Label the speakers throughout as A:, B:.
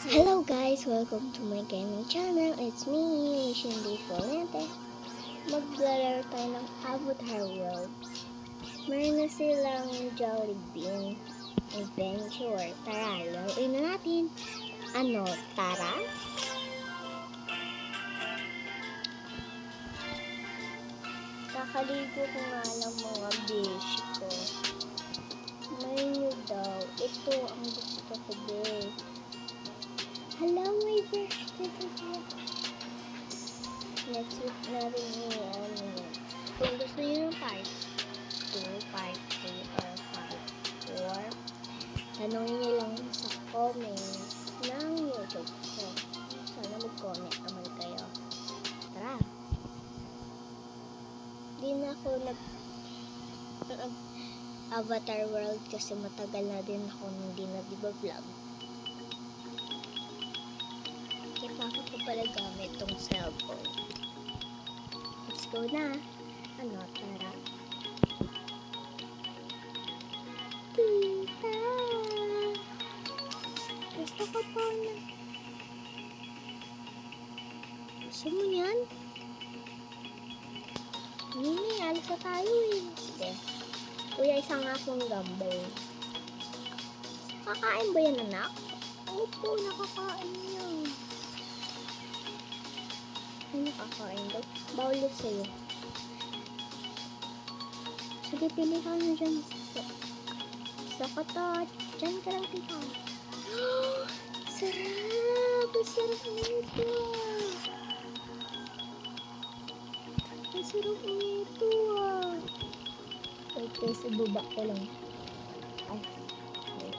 A: Hello guys! Welcome to my gaming channel. It's me, Mission D. Folente. Maglalaro tayo ng Avatar World. Meron na silang Jollibee Adventure. Tara, laruin na natin. Ano, tara? Kakaligo ko nga lang mga beshi ko. Menu daw. Ito ang gusto ko, be. Hala, may beshi dito. Next week na rin yan. Kung gusto nyo ng part 2, part 3, or part 4, tanongin nyo lang sa comments ng YouTube ko. Sana mag-comment naman kayo. Tara! Di na ako Avatar World kasi matagal na din ako hindi nag-vlog. Kaya bakit ko pala gamit tong cellphone. Let's go na. Ano, tara. Tita! Gusto ko po na. Gusto mo yan? Hindi, alis na tayo eh. Sige. Kuya, isang akong gambay. Kakain ba yan, anak? Opo, nakakain yan. Ay, nakakain daw. Bawal sa'yo. Sige, pili ka na dyan. Sa katot. Dyan ka lang, tita. Sarap! Sarap nito. Ang sarap nito ah. Wait, kasi baba ko lang. Ay. Wait.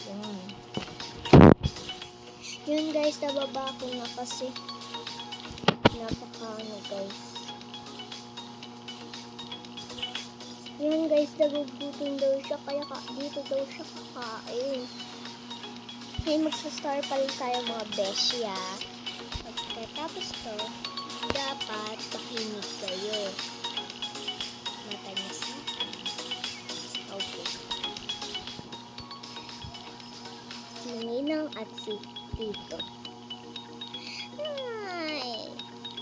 A: Yan. Yun guys, nababa ko na kasi napaka guys. Yan guys, nagugutom daw siya kaya dito daw siya kakain. Ay, magsa-star pa rin tayo mga beshi ah. Pagkatapos to, dapat pakinig kayo. Mata niya sa okay. Si Ninang at si Tito. Ay,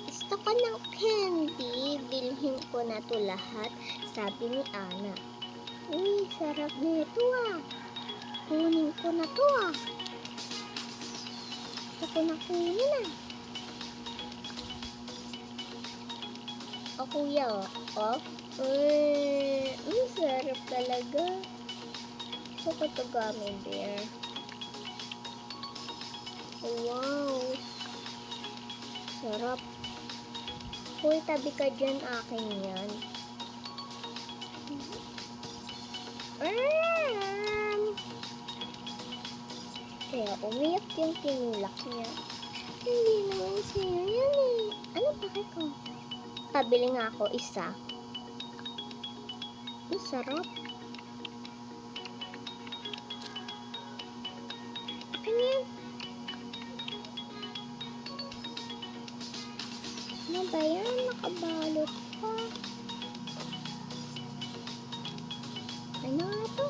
A: gusto ko ng candy. Bilhin ko na to lahat, sabi ni Ana. Uy, sarap nito ah. Kunin ko na to ah. Gusto ko na kunin ah. O kuya oh. Sarap talaga. Gusto ko to gummy bear. Wow. Sarap. Hoy, tabi ka dyan, akin yan. Kaya umiyak yung tinulak niya. Hindi naman sa'yo yan eh. Ano bakit ko? Pabili nga ako isa. Ang sarap. Akin yan. Ano ba yan? Nakabalot pa. Ano nga to?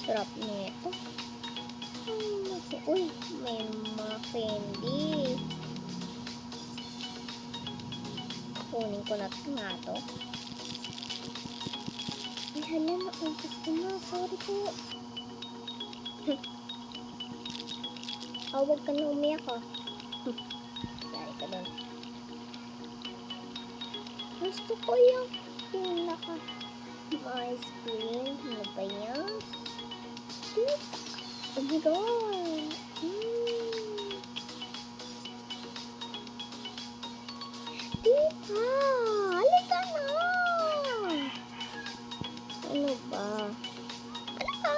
A: Sarap nito. Uy, may mga candy. Kunin ko na nga to. Ay, hala, naubos ko na. Sorry po. Huwag ka na umiyak ah. Sorry ka doon. Gusto ko yung pinaka ice cream. Ano ba yan? Oh my god. Tita, halika na. Ano ba? Halika.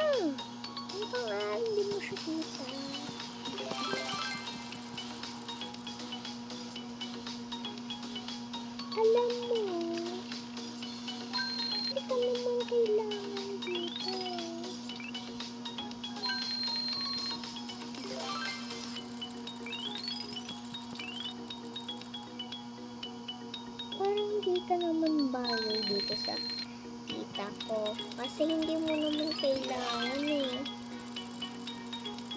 A: Halika nga, hindi mo siya kita. Alam mo, hindi ka naman kailangan dito. naman bawal dito sa tita ko? Kasi hindi mo naman kailangan eh.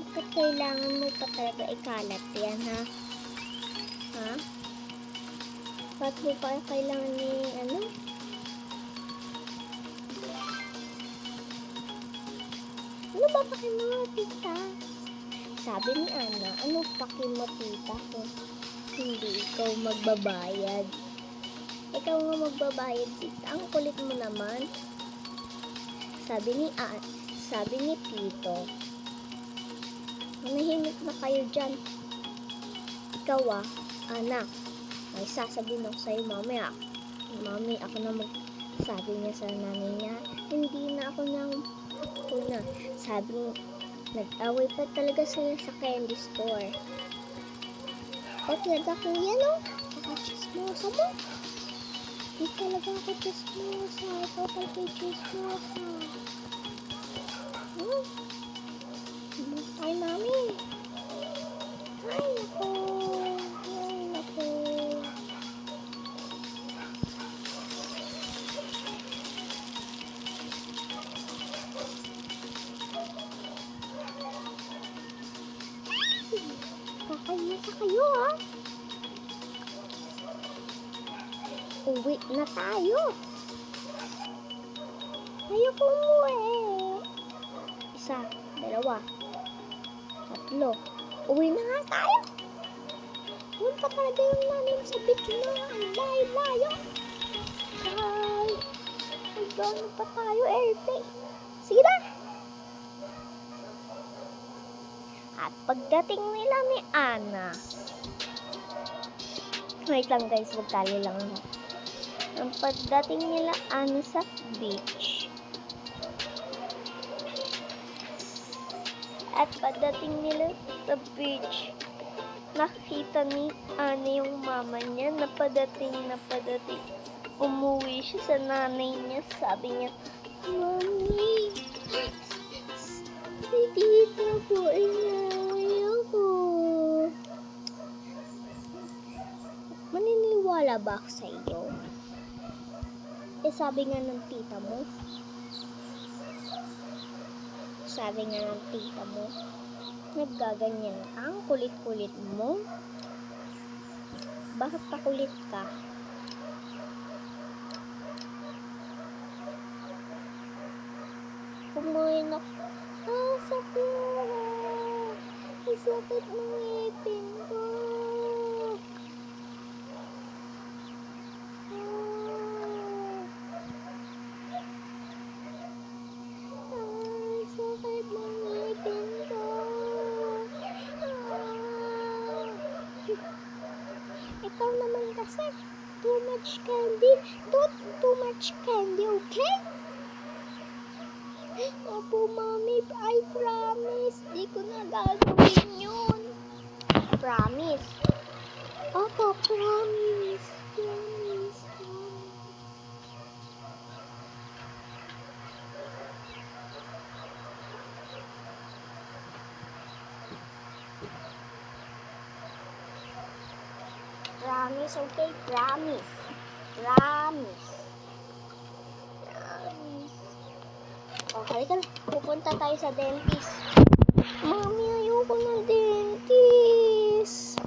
A: Bakit kailangan mo pa talaga ikalat yan, ha? Ha? Bakit mo pa kailangan ni ano? Ano ba paki mo, tita? Sabi ni Ana, ano paki mo, tita, kung hindi ikaw magbabayad? Ikaw nga magbabayad, tita. Ang kulit mo naman. Sabi ni Tito, manahimik na kayo dyan. Ikaw anak, may sasabihin ako sa'yo mamaya. Mami, ako na sabi niya sa nanay niya, hindi na ako na. Sabi, nag-away pa talaga sila sa candy store. O talaga kuya, no? Nakachismosa mo. Hindi talaga ako chismosa. Ikaw talaga chismosa. Ay, mami. Ay, naku. Ay, naku. Kakainis na kayo, ha? Uwi na tayo. Ayoko umuwi. Isa, dalawa, tatlo. Uwi na nga tayo. Yun pa talaga yung nanay sa beach na. Ang layo-layo. Ay, gano'n pa tayo, airplane. Sige na. At pagdating nila ni Ana, wait lang guys, magtali lang ako. Ang pagdating nila Ana sa beach, at pagdating nila sa beach, nakita ni Ana yung mama niya na padating. Umuwi siya sa nanay niya. Sabi niya, Mami, si tita po inaway ako. Maniniwala ba ako sa iyo? Sabi nga ng tita mo. Naggaganyan ka, ang kulit-kulit mo. Bakit pa kulit ka? Kumain ako. Sakit. Ang sakit ng ngipin ko. Sakit ng ngipin ko. Ikaw naman kasi, too much candy. Don't too much candy, okay? Opo, Mami, I promise. Di ko na gagawin yun. Promise. Opo, promise. Promise, okay? Promise. O, halika na. Pupunta tayo sa dentist. Mami, ayoko ng dentist.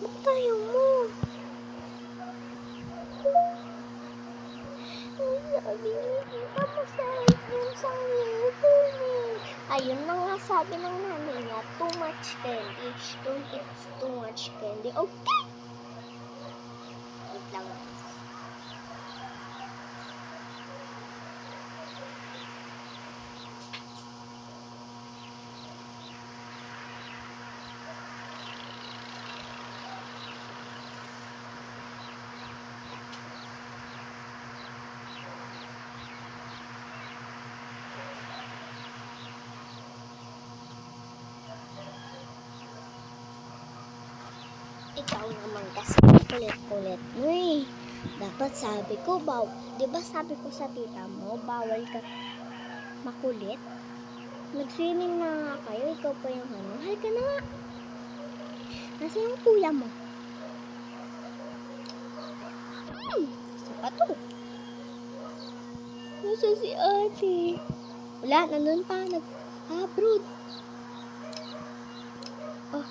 A: Bakit ayaw mo? Sabi niya, masakit yun sa ngipin eh. Ayun na nga sabi ng nanay niya, too much candy. Don't eat too much candy. Okay? Wait lang. Ikaw naman kasi kulit-kulit mo eh. Dapat sabi ko, di ba sabi ko sa tita mo, bawal ka makulit? Nag-swimming na nga kayo, ikaw pa yung ano. Halika na nga. Nasa yung kuya mo? Pato. Nasa si ate? Wala, nandun pa. Nag-abroad. Oh.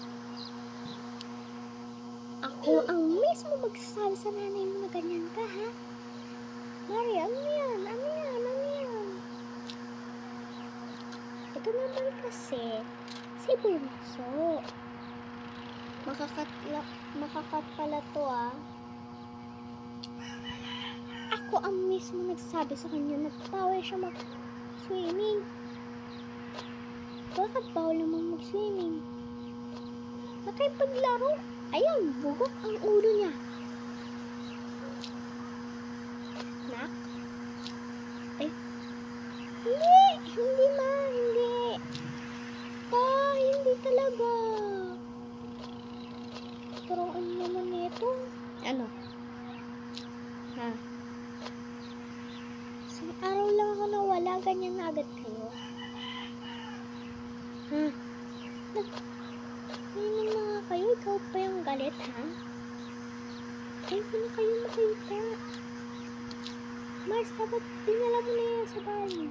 A: Ako ang mismo magsasabi sa nanay mo na ganyan ka, ha? Mari, ano yan? Ano yan? Ano yan? Ito naman kasi, si Bunso. Makakat pala to, ah. Ako ang mismo nagsasabi sa kanya, nagpawal siya mag-swimming. Bakit bawal naman mag-swimming? Nakipaglaro. Ayun, bugok ang ulo niya. Nak? Eh? Hindi ma, hindi. Hindi talaga. Pero ano naman ito? Ano? Ha? Isang araw lang ako nawala, ganyan na agad kayo. Ha? Ayun na nga kayo, ikaw pa yung galit, ha? Ayoko na kayo makita. Mars, dapat dinala mo na yan sa bahay.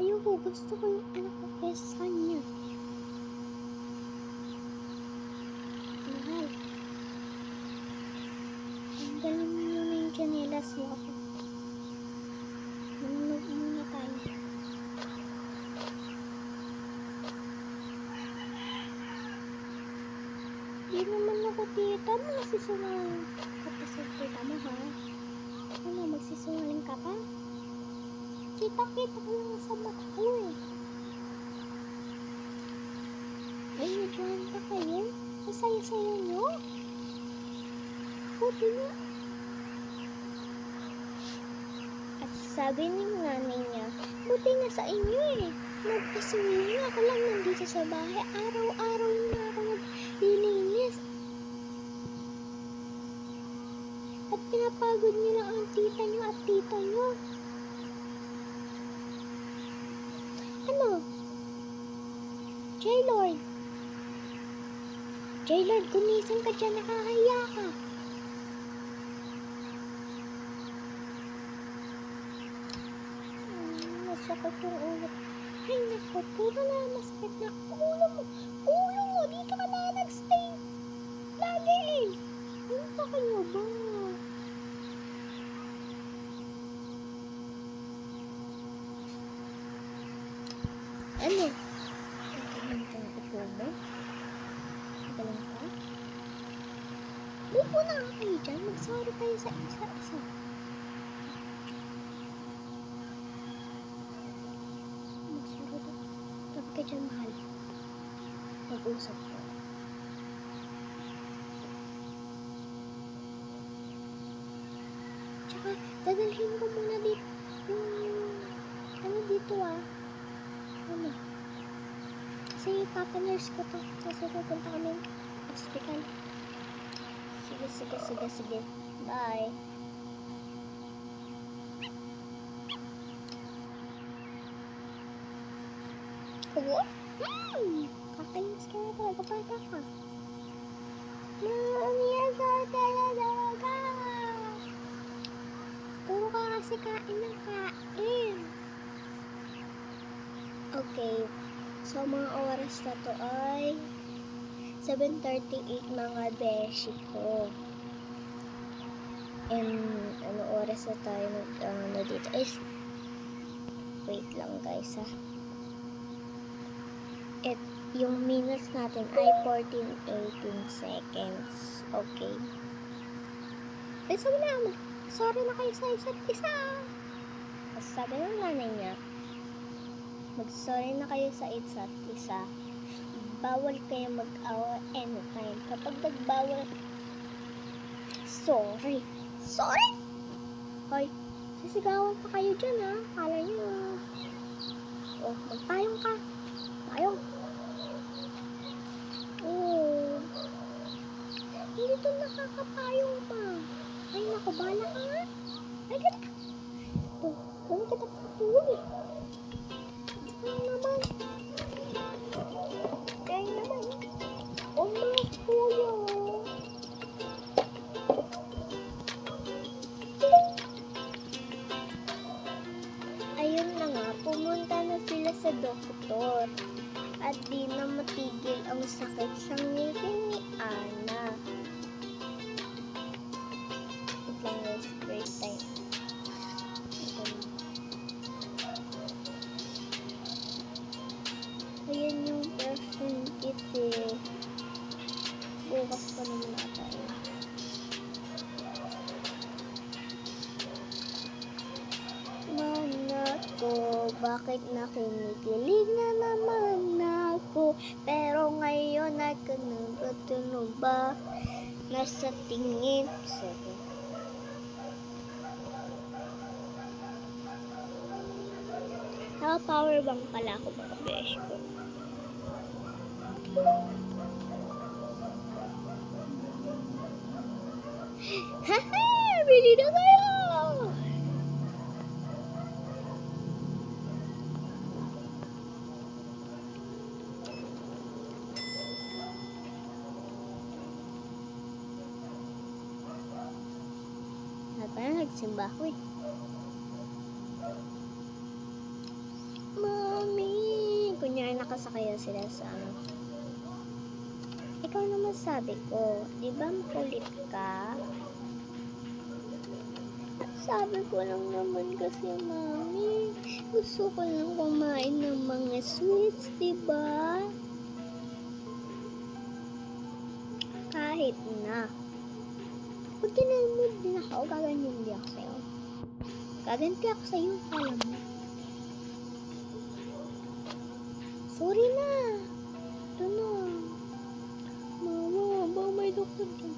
A: Ayoko, gusto ko yung anak ko kesa sa kanya. Mahal. Tanggalin mo na yung chanelas mo ako. Manunog muna tayo. Di naman ako tita, magsisungaling ka pa sa tita mo, ha? Ano, magsisungaling ka pa? Kita-kita ko lang sa mata ko, eh. Ay, nadyan pa kayo? Masaya-saya nyo? Buti nga. At sabi ni nanay niya, buti nga sa inyo, eh. Nagpasuwiling ako lang nandito sa bahay. Araw-araw na ako naglilinis. At pinapagod niyo lang ang tita niyo at tita niyo. Ano? J-Lord, gumising ka dyan, nakahiya ka. Masakit yung ulo. Ay naku, puro na masakit na ulo mo. Ulo mo, dito ka na nag-stay. Lagi eh. Ano pa kayo ba? Ano? Kakalang kang upo mo? Kakalang ka? Upo na nga kayo dyan. Mag-sorry kayo sa isa-isa. Mag-sorry daw. Tapos ka dyan, mahal. Mag-usap ko. Tsaka, dadalhin ko muna dito. Ano dito, ah? Ano? Kasi papanurse ko to. Kasi pupunta kami hospital. Sige. Bye. Oo? Kakainis ka na talaga. Bata ka. Umiyak ka talaga. Puro ka kasi kain ng kain. Okay. So, mga oras na to ay 7:38 mga beshi ko. And, ano oras na tayo dito is, wait lang guys, ha. Yung minutes natin ay 14:18 seconds. Okay. Sorry na kayo sa isa't isa. Sabi ng nanay niya, mag-sorry na kayo sa isa't isa. Bawal kayo mag-awa anytime. Kapag nagbawal, sorry. Hoy, sisigawan pa kayo dyan, ha? Kala nyo, oh, magpayong ka. Payong. Oh. Hindi to nakakapayong pa. Ay, naku, bala ka nga. Ay, ganda. Oh, kung kita patulog, eh. Ay, naman. Oh, mga kuya. sa doktor at di na matigil ang sakit sa ngipin ni Ana. Wait lang guys, break time. Ayan yung perfume kit eh. Bukas pa naman ata yun. Mana ko, bakit nakinikilig na naman ako? Pero ngayon ay kanagatunog ba? Nasa tingin. Sorry. Naka-power bank pala ako mga besh ko. Haha! Ready na kayo! Parang nagsimba ako eh. Mami! Kunyari nakasakaya sila sa ano. Ikaw naman sabi ko, di ba makulit ka? Sabi ko lang naman kasi, Mami, gusto ko lang kumain ng mga sweets, di ba? Kahit na. Pag kinamod din ako, gaganyan din ako sa'yo. Gaganti ako sa'yo, alam mo. Sorry na. Ito na. Mama, ba may doktor dyan?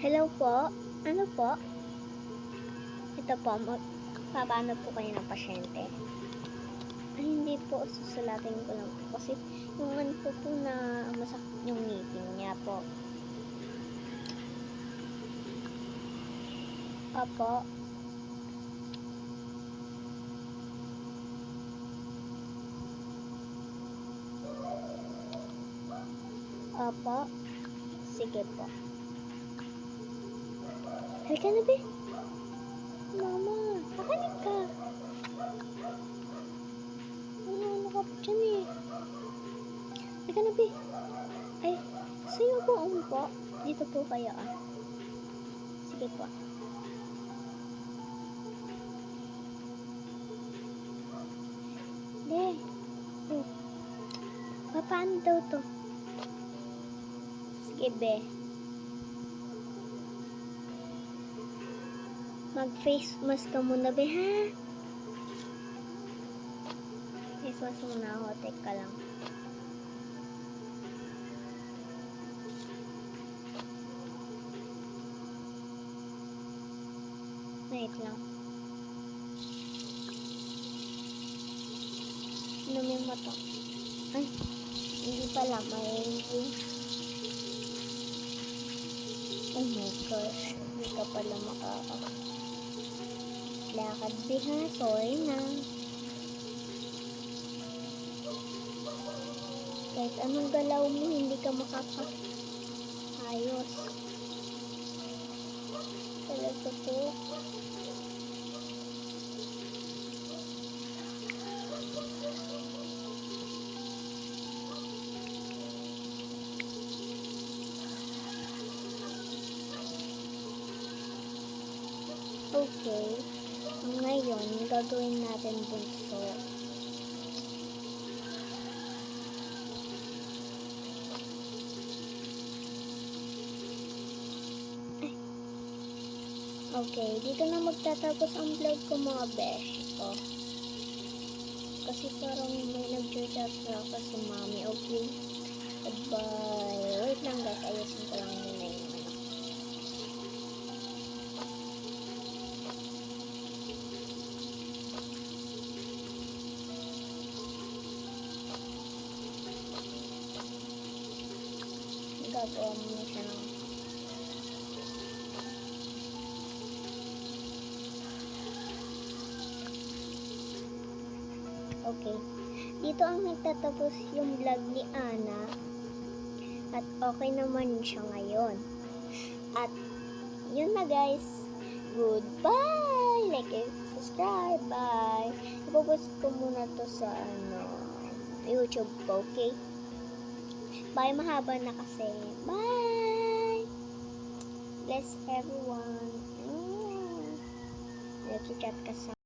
A: Hello po? Ano po? Ito po, papaano po kayo ng pasyente? Ay, hindi po, susulatin ko lang po. Kasi yung ano po na masakit yung ngipin niya po. Apo. Apo. Sige po. Halika na, be. Mama, nakanig ka. Ano ka po dyan eh. Halika na, be. Ay, sa'yo po po. Dito po kayo ah. Sige po. De. Oh. Paano daw to? Sige, be. Mag-face mask ka muna, be, ha? Face mask muna ako. Teka lang. Wait lang. Inumin mo to. Ay, hindi pala. May... Oh my gosh. Hindi ka pala lakad, ha? Sorry na. Kahit anong galaw mo, hindi ka makaka-ayos. Talaga po. Okay. Ngayon, gagawin natin bunso. Okay, dito na magtatapos ang vlog ko mga besh ko. Kasi parang may nag-chat ako sa mami. Okay? Goodbye. Wait lang guys, ayusin ko lang muna yung ano. Gagawa mo siya ng okay. Dito ang nagtatapos yung vlog ni Ana. At okay naman siya ngayon. At yun na guys. Goodbye! Like and subscribe. Bye! Ipopost ko muna to sa YouTube ko, okay? Bye, mahaba na kasi. Bye! Bless everyone. Nag-chat ka sa